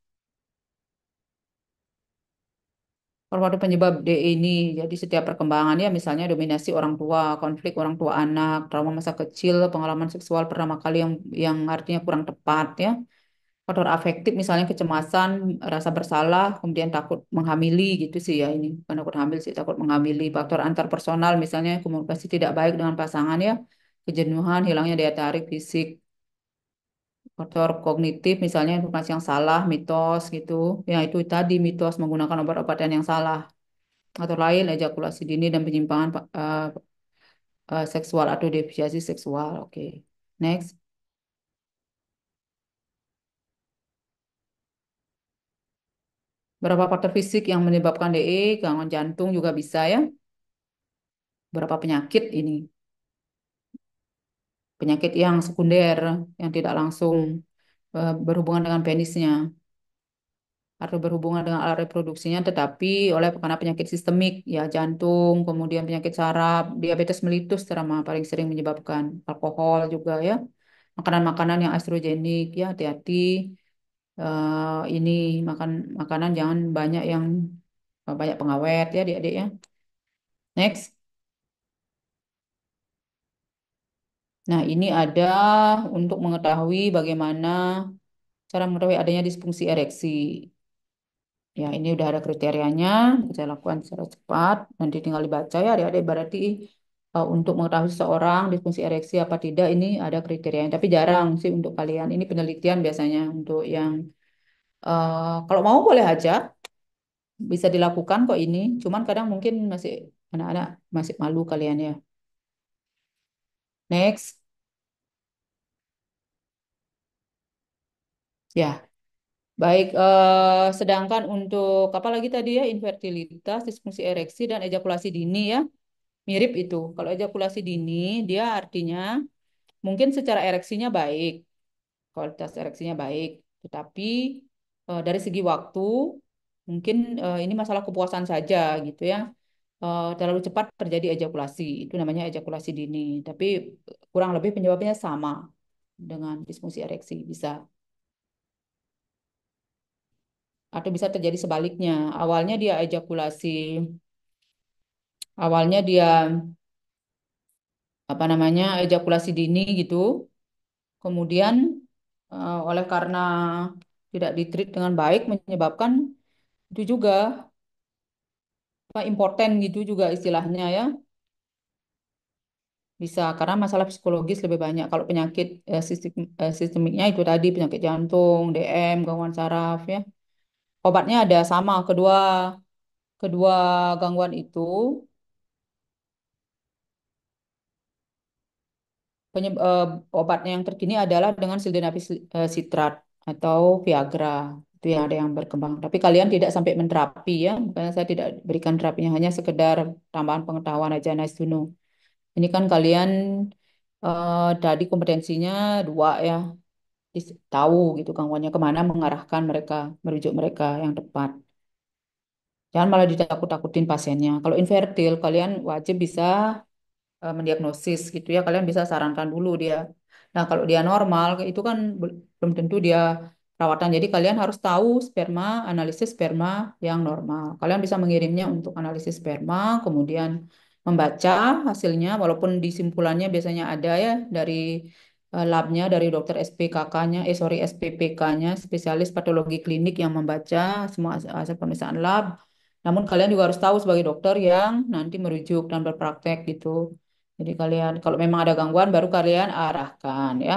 Faktor penyebab DE ini, jadi setiap perkembangannya misalnya dominasi orang tua, konflik orang tua anak, trauma masa kecil, pengalaman seksual pertama kali yang artinya kurang tepat ya. Faktor afektif misalnya kecemasan, rasa bersalah, kemudian takut menghamili gitu sih ya ini. Bukan takut hamil sih, takut menghamili. Faktor antar personal misalnya komunikasi tidak baik dengan pasangan ya. Kejenuhan, hilangnya daya tarik fisik. Faktor kognitif misalnya informasi yang salah, mitos gitu. Ya itu tadi mitos menggunakan obat-obatan yang salah. Atau lain ejakulasi dini dan penyimpangan seksual atau deviasi seksual. Oke. Next. Berapa faktor fisik yang menyebabkan DE, gangguan jantung juga bisa ya. Berapa penyakit ini? Penyakit yang sekunder, yang tidak langsung berhubungan dengan penisnya. atau berhubungan dengan alat reproduksinya, tetapi oleh karena penyakit sistemik, ya jantung, kemudian penyakit saraf, diabetes mellitus terutama paling sering menyebabkan alkohol juga ya, makanan-makanan yang estrogenik ya hati-hati. Ini makan makanan jangan banyak yang banyak pengawet ya adik-adik ya. Next. Nah, ini ada untuk mengetahui bagaimana cara mengetahui adanya disfungsi ereksi. Ya, ini udah ada kriterianya, bisa lakukan secara cepat. Nanti tinggal dibaca ya, adik-adik. Berarti untuk mengetahui seseorang disfungsi ereksi apa tidak, ini ada kriterianya. Tapi jarang sih untuk kalian. Ini penelitian biasanya untuk yang kalau mau boleh aja, bisa dilakukan kok ini. Cuman kadang mungkin masih anak-anak masih malu kalian ya. Next, ya. Baik, sedangkan untuk apa lagi tadi ya, infertilitas, disfungsi ereksi, dan ejakulasi dini ya, mirip itu. Kalau ejakulasi dini, dia artinya mungkin secara ereksinya baik, kualitas ereksinya baik, tetapi dari segi waktu, mungkin ini masalah kepuasan saja gitu ya. Terlalu cepat terjadi ejakulasi, itu namanya ejakulasi dini. Tapi kurang lebih penyebabnya sama dengan disfungsi ereksi, bisa. Atau bisa terjadi sebaliknya. Awalnya dia apa namanya ejakulasi dini gitu. Kemudian oleh karena tidak ditreat dengan baik menyebabkan itu juga apa impoten gitu juga istilahnya ya. Bisa karena masalah psikologis lebih banyak. Kalau penyakit sistemiknya itu tadi penyakit jantung, DM, gangguan saraf ya. Obatnya ada sama kedua kedua gangguan itu. Obatnya yang terkini adalah dengan sildenafil sitrat atau Viagra. Itu yang ada yang berkembang. Tapi kalian tidak sampai menterapi ya. Makanya saya tidak berikan terapinya, hanya sekedar tambahan pengetahuan aja, nice to know. Ini kan kalian tadi kompetensinya dua ya. Tahu gitu gangguannya kemana mengarahkan mereka, merujuk mereka yang tepat. Jangan malah ditakut-takutin pasiennya. Kalau infertil, kalian wajib bisa mendiagnosis gitu ya, kalian bisa sarankan dulu dia. Nah, kalau dia normal, itu kan belum tentu dia perawatan. Jadi kalian harus tahu sperma, analisis sperma yang normal. Kalian bisa mengirimnya untuk analisis sperma, kemudian membaca hasilnya, walaupun di simpulannya biasanya ada ya dari labnya, dari dokter SPKK-nya, sorry SPPK-nya, spesialis patologi klinik yang membaca semua hasil pemeriksaan lab. Namun kalian juga harus tahu sebagai dokter yang nanti merujuk dan berpraktek gitu. Jadi kalian kalau memang ada gangguan baru kalian arahkan ya.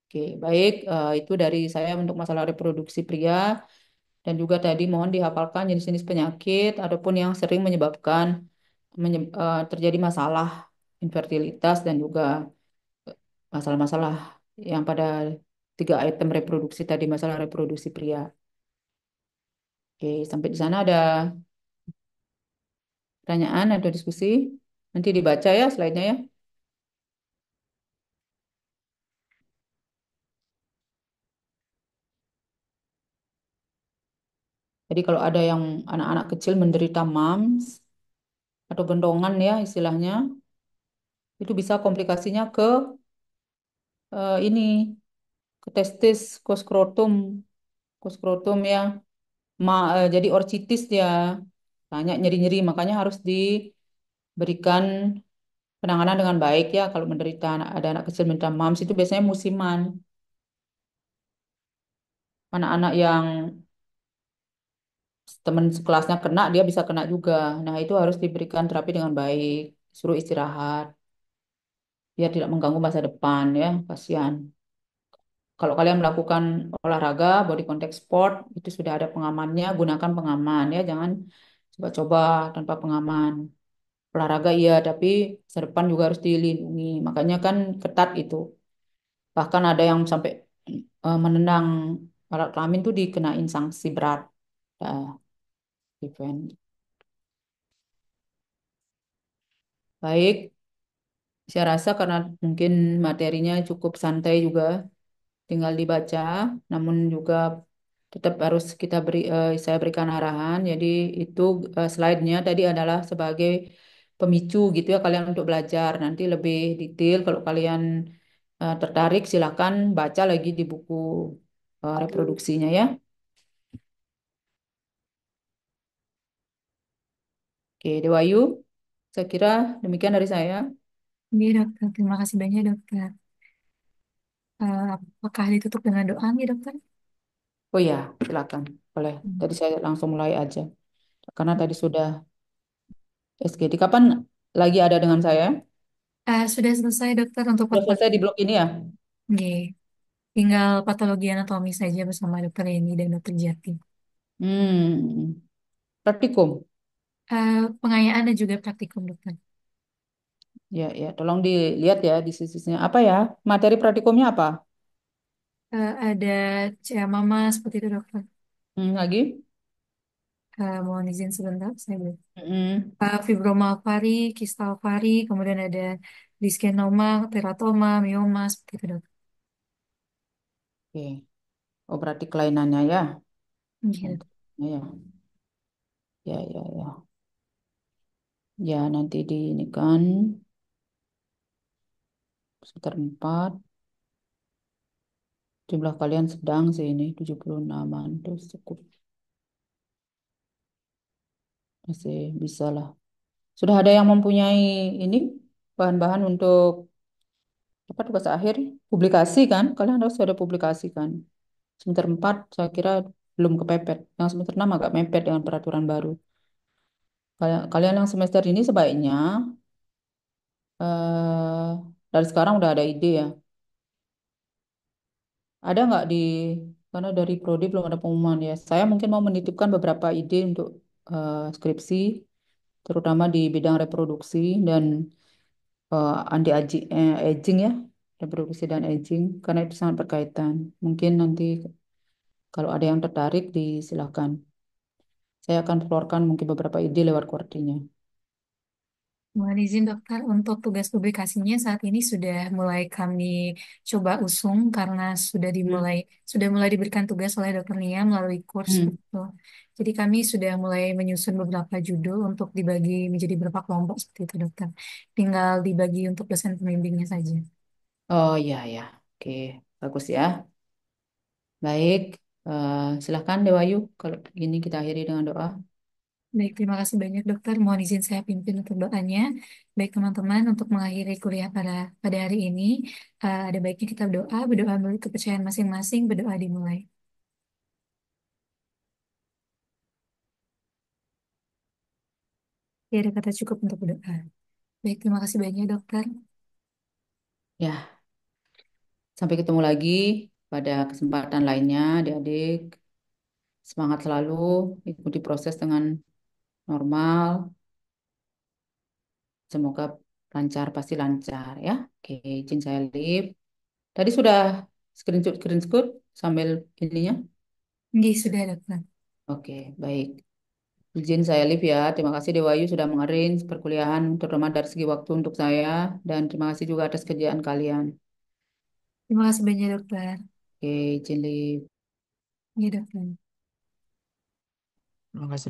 Oke, baik. Itu dari saya untuk masalah reproduksi pria dan juga tadi mohon dihafalkan jenis-jenis penyakit ataupun yang sering menyebabkan terjadi masalah infertilitas dan juga masalah-masalah yang pada tiga item reproduksi tadi masalah reproduksi pria. Oke, sampai di sana ada pertanyaan atau diskusi? Nanti dibaca ya slide-nya ya. Jadi kalau ada yang anak-anak kecil menderita MAMS atau gendongan ya istilahnya, itu bisa komplikasinya ke ini, ke testis, ke skrotum, ya. Jadi orcitis ya, banyak nyeri-nyeri, makanya harus diberikan penanganan dengan baik ya. Kalau ada anak kecil menderita MAMS itu biasanya musiman. Anak-anak yang teman sekelasnya kena, dia bisa kena juga. Nah, itu harus diberikan terapi dengan baik, suruh istirahat, biar tidak mengganggu masa depan ya pasien. Kalau kalian melakukan olahraga, body contact sport, itu sudah ada pengamannya, gunakan pengaman ya, jangan coba-coba tanpa pengaman. Olahraga iya, tapi masa depan juga harus dilindungi. Makanya kan ketat itu. Bahkan ada yang sampai menendang alat kelamin tuh dikenain sanksi berat. Nah, event. Baik, saya rasa karena mungkin materinya cukup santai juga, tinggal dibaca, namun juga Tetap harus saya berikan arahan. Jadi itu slide-nya tadi adalah sebagai pemicu gitu ya kalian untuk belajar. Nanti lebih detail kalau kalian tertarik silakan baca lagi di buku reproduksinya ya. Oke, Dewayu, saya kira demikian dari saya. Iya dokter, terima kasih banyak dokter. Apakah ditutup dengan doa nih dokter? Oh ya, silakan. Boleh. Hmm. Tadi saya langsung mulai aja. Karena tadi sudah SGD. Kapan lagi ada dengan saya? Sudah selesai dokter untuk Sudah selesai di patologi. blok ini ya? Oke, tinggal patologi anatomi saja bersama dokter Yeni dan dokter Jati. Hmm, praktikum. Pengayaan dan juga praktikum dokter. Ya, ya. Tolong dilihat ya di sisinya. Apa ya? Materi praktikumnya apa? Ada CA mama seperti itu dokter. Lagi? Mohon izin sebentar, saya boleh. Hmm, Fibromalvari, kistalvari, kemudian ada diskenoma, teratoma, mioma, seperti itu dokter. oke. Oh, berarti kelainannya ya. Iya. Nanti- Ya, ya, ya, ya. Ya, nanti di ini kan sekitar 4. Jumlah kalian sedang sih ini 76-an. Terus cukup masih bisa lah. Sudah ada yang mempunyai ini bahan-bahan untuk apa tugas akhir? Publikasi kan? Kalian harus ada publikasi kan? Semester 4 saya kira belum kepepet. Yang semester 6 agak mepet dengan peraturan baru. Kalian yang semester ini sebaiknya eh, dari sekarang udah ada ide ya. Ada nggak karena dari Prodi belum ada pengumuman ya. Saya mungkin mau menitipkan beberapa ide untuk skripsi, terutama di bidang reproduksi dan aging ya, reproduksi dan aging, karena itu sangat berkaitan. Mungkin nanti kalau ada yang tertarik, disilakan. Saya akan keluarkan mungkin beberapa ide lewat kortinya. Mohon izin dokter, untuk tugas publikasinya saat ini sudah mulai kami coba usung karena Hmm. sudah mulai diberikan tugas oleh dokter Nia melalui kurs Hmm. betul. Jadi kami sudah mulai menyusun beberapa judul untuk dibagi menjadi beberapa kelompok seperti itu dokter. Tinggal dibagi untuk dosen pembimbingnya saja. Oh iya ya, oke, bagus ya. Baik, silahkan Dewayu. Kalau ini kita akhiri dengan doa. Baik, terima kasih banyak dokter. Mohon izin saya pimpin untuk doanya. Baik teman-teman, untuk mengakhiri kuliah pada hari ini, ada baiknya kita berdoa menurut kepercayaan masing-masing, berdoa dimulai. Ya, ada kata cukup untuk berdoa. Baik, terima kasih banyak dokter. Ya, sampai ketemu lagi pada kesempatan lainnya, adik-adik. Semangat selalu, ikuti proses dengan normal. Semoga lancar, pasti lancar ya. Oke, izin saya live. Tadi sudah screenshot sambil ininya. Nggih, sudah dokter. Oke, baik. Izin saya live ya. Terima kasih Dewayu sudah mengarrange perkuliahan, terutama dari segi waktu untuk saya. Dan terima kasih juga atas kerjaan kalian. Terima kasih banyak dokter. Oke, izin live. Ya dokter. Terima kasih.